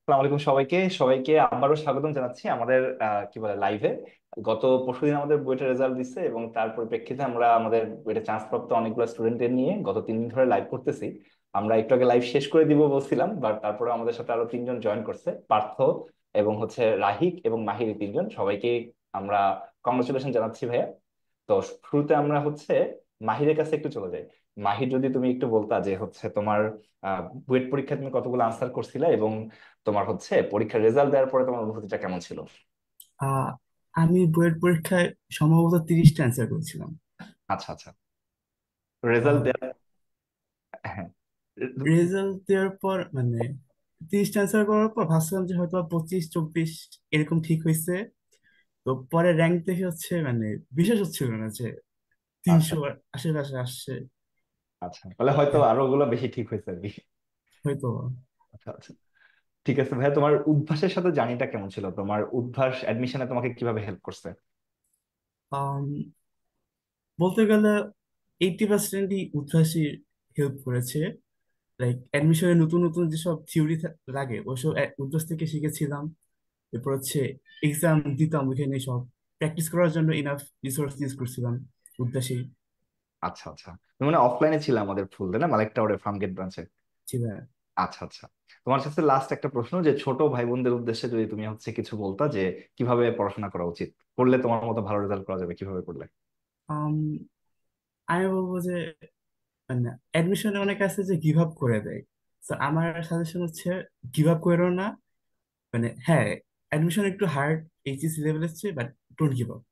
আসসালামু আলাইকুম সবাইকে সবাইকে আবারও স্বাগতম জানাচ্ছি আমাদের কি বলে লাইভে। গত পরশুদিন আমাদের বুয়েটের রেজাল্ট দিচ্ছে এবং তার পরিপ্রেক্ষিতে আমরা আমাদের বুয়েটে চান্স প্রাপ্ত অনেকগুলো স্টুডেন্টদের নিয়ে গত 3 দিন ধরে লাইভ করতেছি। আমরা একটু আগে লাইভ শেষ করে দিব বলছিলাম, বাট তারপরে আমাদের সাথে আরো 3 জন জয়েন করছে, পার্থ এবং হচ্ছে রাহিক এবং মাহির, এই 3 জন সবাইকে আমরা কংগ্রেচুলেশন জানাচ্ছি ভাইয়া। তো শুরুতে আমরা হচ্ছে মাহিরের কাছে একটু চলে যাই। মাহির, যদি তুমি একটু বলতা যে হচ্ছে তোমার বুয়েট পরীক্ষা তুমি কতগুলো আনসার করছিলে এবং তোমার হচ্ছে পরীক্ষার রেজাল্ট দেওয়ার পরে তোমার অনুভূতিটা কেমন ছিল? আহ আমি বুয়েট পরীক্ষায় সম্ভবত 30টা অ্যান্সার করেছিলাম। আচ্ছা আচ্ছা। রেজাল্ট আর দেওয়ার, হ্যাঁ। রেজাল্ট দেওয়ার পর মানে 30টা অ্যান্সার করার পর ভাবছিলাম যে হয়তো 25-24 এরকম ঠিক হয়েছে। তো পরে র্যাঙ্ক দেখে হচ্ছে বিশ্বাস হচ্ছিল না যে আচ্ছা 300 আশেপাশে আসছে। আচ্ছা, তাহলে হয়তো হ্যাঁ, আরো ওগুলো বেশি ঠিক হয়েছে আর কি। হয়তো। আচ্ছা আচ্ছা, ঠিক আছে ভাইয়া। তোমার উদ্ভাসের সাথে জার্নিটা কেমন ছিল? তোমার উদ্ভাস অ্যাডমিশনে তোমাকে কিভাবে হেল্প করছে? আম, বলতে গেলে 80%ই উদ্ভাসী হেল্প করেছে। লাইক অ্যাডমিশনে নতুন নতুন যেসব থিওরি লাগে ওইসব উদ্ভাস থেকে শিখেছিলাম। এরপর হচ্ছে এক্সাম দিতাম, ওইখানে সব প্র্যাকটিস করার জন্য ইনাফ রিসোর্স ইউজ করছিলাম উদ্দেশ্যে। আচ্ছা আচ্ছা, তুমি মানে অফলাইনে ছিল আমাদের ফুল না, মালিক টাওয়ারে ফার্মগেট ব্রাঞ্চে? ছিল। আচ্ছা আচ্ছা। তোমার কাছে লাস্ট একটা প্রশ্ন, যে ছোট ভাই বোনদের উদ্দেশ্যে যদি তুমি হচ্ছে কিছু বলতা যে কিভাবে পড়াশোনা করা উচিত, করলে তোমার মতো ভালো রেজাল্ট করা যাবে, কিভাবে করলে? আম, আমি বলবো যে অ্যাডমিশনে অনেক আছে যে গিভ আপ করে দেয়। তো আমার সাজেশন হচ্ছে গিভ আপ করো না। হ্যাঁ, অ্যাডমিশন একটু হার্ড এইচএসসি লেভেলের চেয়ে, but don't give up.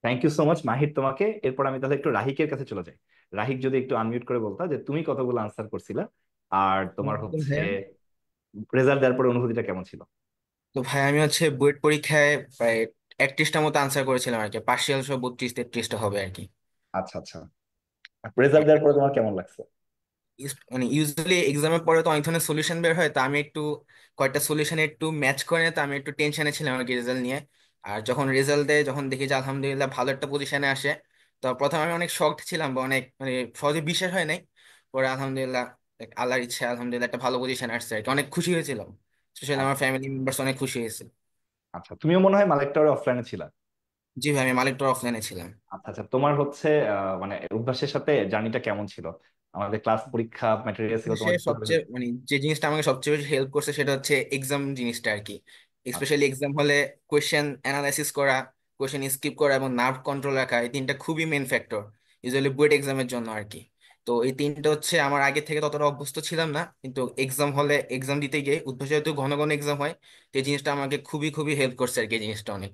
Thank you so much Mahir তোমাকে। এরপর আমি তাহলে একটু রাহিকের কাছে চলে যাই। রাহিক, যদি একটু আনমিউট করে বলতা যে তুমি কতগুলো আনসার করছিলা আর তোমার তো হচ্ছে ভাইয়া রেজাল্ট দেওয়ার পরে অনুভূতিটা কেমন ছিল? তো ভাই আমি হচ্ছে বুয়েট পরীক্ষায় প্রায় 31টার মতো আনসার করেছিলাম আর কি, পার্সিয়াল সব 32-33টা হবে আর কি। আচ্ছা আচ্ছা, রেজাল্ট দেওয়ার পরে তোমার কেমন লাগছে? মানে ইউজুয়ালি এক্সামের পরে তো অনেক ধরনের সলিউশন বের হয়, তো আমি একটু কয়েকটা সলিউশন একটু ম্যাচ করে তো আমি একটু টেনশনে ছিলাম আর কি রেজাল্ট নিয়ে। আর যখন রেজাল্ট দেয়, যখন দেখি যে আলহামদুলিল্লাহ ভালো একটা পজিশনে আসে, তো প্রথমে আমি অনেক শকড ছিলাম বা অনেক সহজে বিশ্বাস হয় নাই। পরে আলহামদুলিল্লাহ আল্লাহর ইচ্ছা আলহামদুলিল্লাহ একটা ভালো পজিশনে আসছে আর কি, অনেক খুশি হয়েছিলাম। স্পেশালি আমার আচ্ছা ফ্যামিলি মেম্বার্স অনেক খুশি হয়েছে। আচ্ছা, তুমিও মনে হয় মালিক টাওয়ারে অফলাইনে ছিলা? জি ভাই, আমি মালিকটোর অফলাইনে ছিলাম। আচ্ছা আচ্ছা, তোমার হচ্ছে মানে অভ্যাসের সাথে জার্নিটা কেমন ছিল? আমাদের ক্লাস, পরীক্ষা, ম্যাটেরিয়ালস গুলো সে তোমাকে কিভাবে সবচেয়ে help- যে জিনিসটা আমাকে সবচেয়ে বেশি হেল্প করছে সেটা হচ্ছে এক্সাম জিনিসটা আর কি। আচ্ছা স্পেশালি এক্সাম হলে কোয়েশ্চেন অ্যানালাইসিস করা, কোয়েশ্চেন স্কিপ করা এবং নার্ভ কন্ট্রোল রাখা, এই তিনটা খুবই মেন ফ্যাক্টর ইউজুয়ালি বুয়েট এক্সামের জন্য আর কি। তো এই তিনটা হচ্ছে আমার আগে থেকে ততটা অভ্যস্ত ছিলাম না, কিন্তু এক্সাম হলে এক্সাম দিতে গিয়ে উদ্ভাসে যেহেতু ঘন ঘন এক্সাম হয়, তো এই জিনিসটা আমাকে খুবই খুবই হেল্প করছে আর কি, এই জিনিসটা অনেক।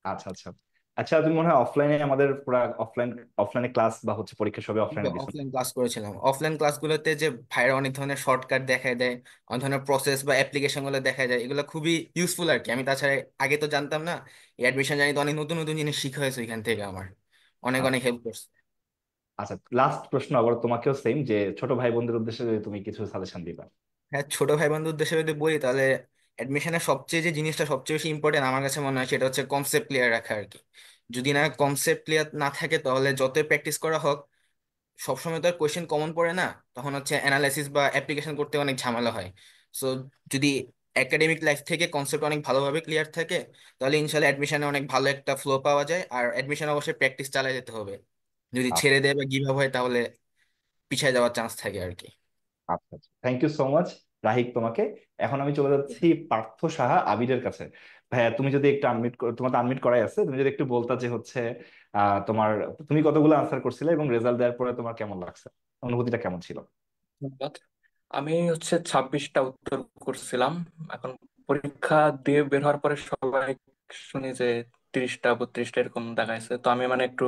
আচ্ছা আচ্ছা। আচ্ছা, তুমি মনে হয় অফলাইনে, আমাদের পুরো অফলাইন অফলাইনে ক্লাস বা হচ্ছে পরীক্ষা সবই অফলাইনে দিছো? অফলাইন ক্লাস করেছিলাম। অফলাইন ক্লাসগুলোতে যে ভাইরা অনেক ধরনের শর্টকাট দেখায় দেয়, অনেক ধরনের প্রসেস বা অ্যাপ্লিকেশন গুলো দেখা যায়, এগুলো খুবই ইউজফুল আর কি। আমি তাছাড়া আগে তো জানতাম না, এই অ্যাডমিশন জানি তো অনেক নতুন নতুন জিনিস শিখা হয়েছে এখান থেকে আমার, অনেক অনেক আচ্ছা হেল্প করছে। আচ্ছা, লাস্ট প্রশ্ন আবার তোমাকেও সেম, যে ছোট ভাই বোনদের উদ্দেশ্যে যদি তুমি কিছু সাজেশন দিবা। হ্যাঁ, ছোট ভাই বন্ধুর উদ্দেশ্যে যদি বলি তাহলে অ্যাডমিশনের সবচেয়ে যে জিনিসটা সবচেয়ে বেশি ইম্পর্টেন্ট আমার কাছে মনে হয় সেটা হচ্ছে কনসেপ্ট ক্লিয়ার রাখা আর কি। যদি না কনসেপ্ট ক্লিয়ার না থাকে তাহলে যতই প্র্যাকটিস করা হোক, সবসময় তো আর কোয়েশ্চেন কমন পড়ে না, তখন হচ্ছে অ্যানালাইসিস বা অ্যাপ্লিকেশন করতে অনেক ঝামেলা হয়। সো যদি একাডেমিক লাইফ থেকে কনসেপ্ট অনেক ভালোভাবে ক্লিয়ার থাকে, তাহলে ইনশাল্লাহ অ্যাডমিশনে অনেক ভালো একটা ফ্লো পাওয়া যায়। আর অ্যাডমিশন অবশ্যই প্র্যাকটিস চালিয়ে যেতে হবে, যদি ছেড়ে দেয় বা গিভ আপ হয় তাহলে পিছিয়ে যাওয়ার চান্স থাকে আর কি। আচ্ছা আচ্ছা, thank you so much Rahik তোমাকে। এখন আমি চলে যাচ্ছি পার্থ সাহা আবিরের কাছে। ভাইয়া, তুমি যদি একটু আনমিট, তোমার তো আনমিট করাই আছে, তুমি যদি একটু বলতা যে হচ্ছে তোমার, তুমি কতগুলো আনসার করছিলে এবং রেজাল্ট দেওয়ার পরে তোমার কেমন লাগছে, অনুভূতিটা কেমন ছিল? ধন্যবাদ। আমি হচ্ছে 26টা উত্তর করছিলাম। এখন পরীক্ষা দিয়ে বের হওয়ার পরে সবাই শুনি যে 30টা 32টা এরকম দেখাইছে, তো আমি মানে একটু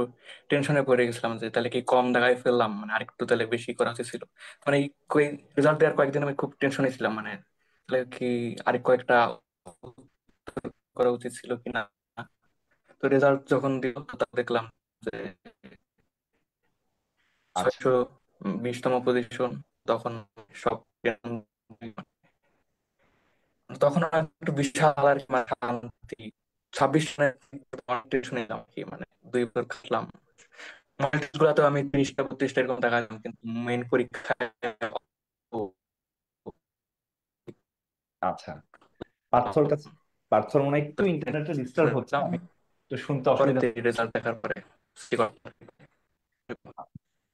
টেনশনে পড়ে গেছিলাম যে তাহলে কি কম দেখাই ফেললাম, মানে আরেকটু তাহলে বেশি করা উচিত ছিল। মানে এই রেজাল্ট দেওয়ার কয়েকদিন আমি খুব টেনশনে ছিলাম, মানে তাহলে কি আরেক কয়েকটা উত্তর করা উচিত ছিল কিনা। তো রেজাল্ট যখন দিল তো তা দেখলাম যে আচ্ছা 620তম পজিশন। তখন সব তখন আমার একটু বিশাল আর কি, মানে শান্তি। 26 রানে শুনিলাম কি, মানে 2 বছর খাটলাম। মডেল গুলাতে আমি 30টা 32টা এরকম দেখালাম, কিন্তু মেইন পরীক্ষায় আচ্ছা, পার্থর কাছে, পার্থর মনে হয় একটু ইন্টারনেটে ডিস্টার্ব হচ্ছে, শুনেছিলাম আমি একটু শুনতে অসুবিধা। পরবর্তী রেজাল্ট দেখার পরে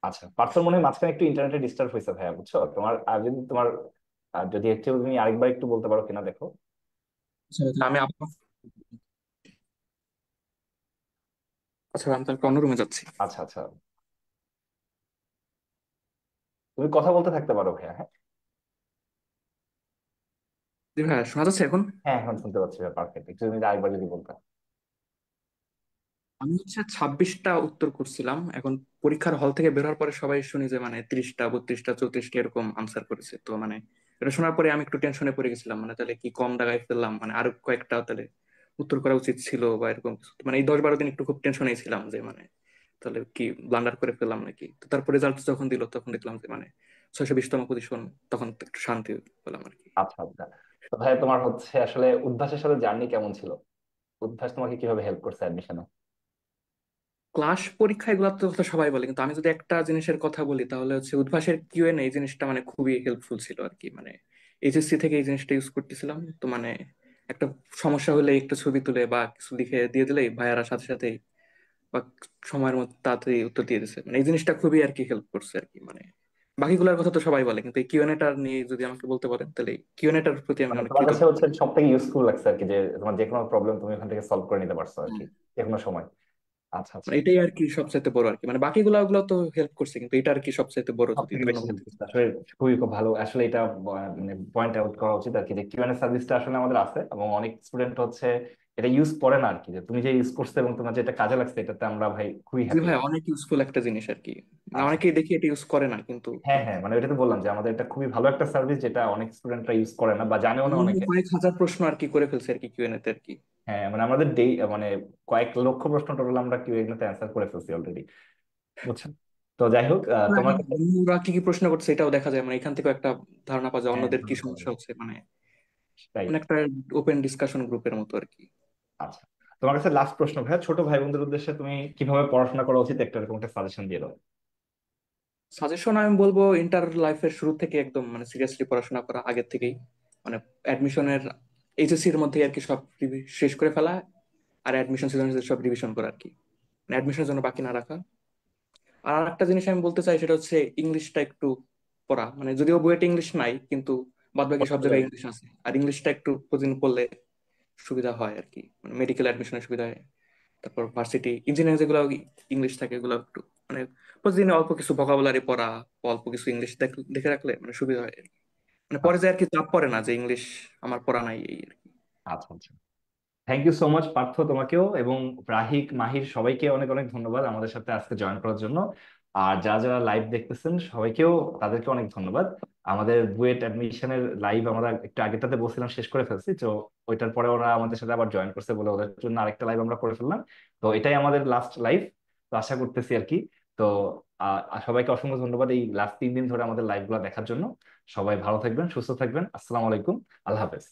আচ্ছা, পার্থর মনে হয় মাঝখানে একটু ইন্টারনেটে ডিস্টার্ব হয়েছে ভাইয়া, বুঝছো তোমার, আর যদি তোমার যদি একটু তুমি আরেকবার একটু বলতে পারো কিনা দেখো। আমি আচ্ছা আমি তাহলে অন্য রুমে যাচ্ছি। আচ্ছা আচ্ছা, তুমি কথা বলতে থাকতে পারো ভাইয়া, হ্যাঁ। জি ভাই শোনা যাচ্ছে এখন? হ্যাঁ, এখন শুনতে পাচ্ছি ভাইয়া, পারফেক্ট, একটু তুমি আরেকবার যদি বলতে। আমি হচ্ছে 26টা উত্তর করছিলাম, এখন পরীক্ষার হল থেকে বের হওয়ার পরে সবাই শুনি যে মানে 30টা 32টা 34টা এরকম আনসার করেছে। তো মানে এটা শোনার পরে আমি একটু টেনশনে পড়ে গেছিলাম, মানে তাহলে কি কম দাগায় ফেললাম, মানে আরো কয়েকটা তাহলে উত্তর করা উচিত ছিল বা এরকম কিছু। মানে এই 10-12 দিন একটু খুব টেনশনেই ছিলাম যে মানে তাহলে কি ব্লান্ডার করে ফেললাম নাকি। তো তারপর রেজাল্ট যখন দিল তখন দেখলাম যে মানে 620তম পজিশন, তখন তো একটু শান্তি পেলাম আর কি। আচ্ছা আচ্ছা, তো ভাইয়া তোমার হচ্ছে আসলে উদ্ভাসের সাথে জার্নি কেমন ছিল? উদ্ভাস তোমাকে কিভাবে হেল্প করছে অ্যাডমিশনে? ক্লাস পরীক্ষা এগুলো তো কথা সবাই বলে, কিন্তু আমি যদি একটা জিনিসের কথা বলি তাহলে হচ্ছে উদ্ভাসের কিউএন এই জিনিসটা মানে খুবই হেল্পফুল ছিল আর কি। মানে এইচএসসি থেকে এই জিনিসটা ইউজ করতেছিলাম, তো মানে একটা সমস্যা হলে একটা ছবি তুলে বা কিছু লিখে দিয়ে দিলেই ভাইয়ারা সাথে সাথেই বা সময়ের মধ্যে তাড়াতাড়ি উত্তর দিয়ে দিচ্ছে। মানে এই জিনিসটা খুবই আর কি হেল্প করছে আর কি। মানে বাকিগুলোর কথা তো সবাই বলে, কিন্তু এই কিউএনএটা নিয়ে যদি আমাকে বলতে পারেন তাহলে কিউএনএটার প্রতি আমি মানে অনেক তোমার কাছে কৃতজ্ঞ। হচ্ছে সব থেকে ইউজফুল লাগছে আর কি, যে তোমার যে কোনো প্রবলেম তুমি ওখান থেকে সলভ করে নিতে পারছো আর হুম। কি, যে কোনো সময়। আচ্ছা আচ্ছা, মানে এটাই আর কি সবচাইতে বড় আর কি। মানে বাকিগুলো ওগুলো তো হেল্প করছে, কিন্তু এটা আর কি সবচাইতে বড় সব যদি থেকে বেশি ধন্যবাদ হেল্প দিতে করছে আসলে, খুবই খুব ভালো আসলে এটা মানে পয়েন্ট আউট করা উচিত আর কি, যে কিউএনএ সার্ভিসটা আসলে আমাদের আছে এবং অনেক স্টুডেন্ট হচ্ছে এটা ইউজ করে না আর কি, যে তুমি যে ইউজ করছো এবং তোমার যেটা কাজে লাগছে এটাতে আমরা ভাই খুবই জি হ্যাপি। ভাই, অনেক ইউজফুল একটা জিনিস আর কি। মানে আচ্ছা, অনেকেই দেখি এটা ইউজ করে না কিন্তু। হ্যাঁ হ্যাঁ, মানে এটা তো বললাম যে আমাদের এটা খুবই ভালো একটা সার্ভিস, যেটা অনেক স্টুডেন্টরা ইউজ করে না বা জানেও আমি না মনে হয় অনেকে। কয়েক হাজার প্রশ্ন আর কি করে ফেলছে আর কি কিউএনএ তে আর কি। হ্যাঁ, মানে আমাদের মানে কয়েক লক্ষ প্রশ্ন টোটাল আমরা কিউএনএ অ্যান্সার করে ফেলছি অলরেডি, বুঝছেন। তো যাই হোক, তোমার কাছে। অন্যরা কি কি প্রশ্ন করছে এটাও দেখা যায়, মানে এখান থেকে একটা ধারণা পাওয়া যায় হ্যাঁ, অন্যদের কি ভালো সমস্যা খবর। হচ্ছে। মানে রাইট। মানে একটা ওপেন ডিসকাশন গ্রুপের মতো আর কি। আচ্ছা, তোমার কাছে লাস্ট প্রশ্ন ভাইয়া, ছোট ভাই বোনদের উদ্দেশ্যে তুমি কিভাবে পড়াশোনা করা উচিত একটা এরকম একটা সাজেশন দিয়ে দাও। সাজেশন আমি বলবো ইন্টার লাইফের শুরু থেকে একদম মানে সিরিয়াসলি পড়াশোনা করা আগের থেকেই। মানে অ্যাডমিশনের এইচএসসির মধ্যে আর কি সব শেষ করে ফেলা, আর অ্যাডমিশন সিজনের সব রিভিশন করা আর কি। মানে অ্যাডমিশনের জন্য বাকি না রাখা। আর আরেকটা জিনিস আমি বলতে চাই সেটা হচ্ছে ইংলিশটা একটু পড়া। মানে যদিও বুয়েটে ইংলিশ নাই কিন্তু বাদ বাকি সব জায়গায় ইংলিশ আছে, আর ইংলিশটা একটু প্রতিদিন পড়লে সুবিধা হয় আর কি। মানে মেডিকেল অ্যাডমিশনের সুবিধা হয়, তারপর ভার্সিটি ইঞ্জিনিয়ারিং যেগুলো ইংলিশ থাকে এগুলো একটু মানে প্রতিদিন অল্প কিছু ভোকাবুলারি পড়া, অল্প কিছু ইংলিশ দেখে রাখলে মানে সুবিধা হয় আর কি। মানে পরে আচ্ছা যে আর কি চাপ পড়ে না যে ইংলিশ আমার পড়া নাই এই আর কি। আচ্ছা আচ্ছা, thank you so much Partha, তোমাকেও এবং রাহিক মাহির সবাইকে অনেক অনেক ধন্যবাদ আমাদের সাথে আজকে জয়েন করার জন্য। আর যারা যারা লাইভ দেখতেছেন সবাইকেও, তাদেরকে অনেক ধন্যবাদ। আমাদের বুয়েট অ্যাডমিশনের লাইভ আমরা একটু আগেটাতে বলছিলাম শেষ করে ফেলছি, তো ওইটার পরে ওরা আমাদের সাথে আবার জয়েন করছে বলে ওদের জন্য আরেকটা লাইভ আমরা করে ফেললাম। তো এটাই আমাদের লাস্ট লাইভ, তো আশা করতেছি আর কি। তো সবাইকে অসংখ্য ধন্যবাদ এই লাস্ট 3 দিন ধরে আমাদের লাইভ গুলো দেখার জন্য। সবাই ভালো থাকবেন, সুস্থ থাকবেন, আসসালামু আলাইকুম, আল্লাহ হাফেজ।